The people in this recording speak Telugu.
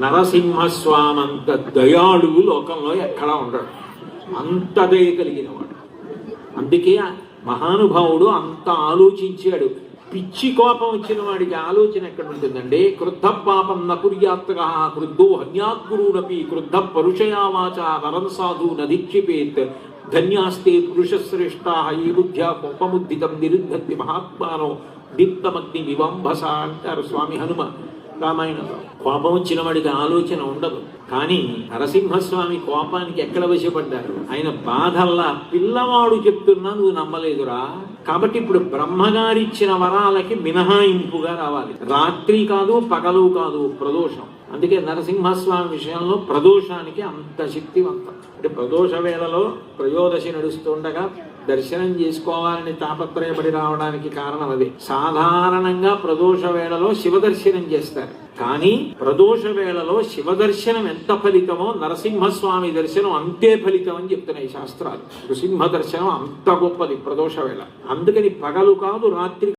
నరసింహస్వామంత దయాళువు లోకంలో ఎక్కడా ఉండడు, అంత దయ కలిగిన వాడు. అందుకే మహానుభావుడు అంత ఆలోచించాడు. పిచ్చి కోపం వచ్చిన వాడికి ఆలోచన ఎక్కడ ఉంటుందండి? క్రుద్ధ పాపం నకుర్యాత్గా క్రుద్ధో హన్యాత్గురునపి క్రుద్ధ పరుషయావాచ వరం సాధు నదీక్షిపేత్ ధన్యాస్తే పురుషశ్రేష్ఠా ఈ బుద్ధ్యా కోపముద్దితం నిరుద్ధతి మహాత్మానో దీప్తమగ్ని వివంభస అంటారు స్వామి హనుమ రామాయణంలో. కోపం వచ్చిన వాడికి ఆలోచన ఉండదు. కానీ నరసింహస్వామి కోపానికి ఎక్కడ వశపడ్డారు? ఆయన బాధల్లా పిల్లవాడు చెప్తున్నా నువ్వు నమ్మలేదురా, కాబట్టి ఇప్పుడు బ్రహ్మగారిచ్చిన వరాలకి మినహాయింపుగా రావాలి. రాత్రి కాదు పగలు కాదు, ప్రదోషం. అందుకే నరసింహస్వామి విషయంలో ప్రదోషానికి అంత శక్తివంతం. అంటే ప్రదోష వేళలో త్రయోదశి నడుస్తుండగా దర్శనం చేసుకోవాలని తాపత్రయపడి రావడానికి కారణం అదే. సాధారణంగా ప్రదోష వేళలో శివదర్శనం చేస్తారు, కానీ ప్రదోష వేళలో శివదర్శనం ఎంత ఫలితమో నరసింహస్వామి దర్శనం అంతే ఫలితం అని చెప్తున్నాయి శాస్త్రాలు. నృసింహ దర్శనం అంత గొప్పది ప్రదోష వేళ. అందుకని పగలు కాదు రాత్రి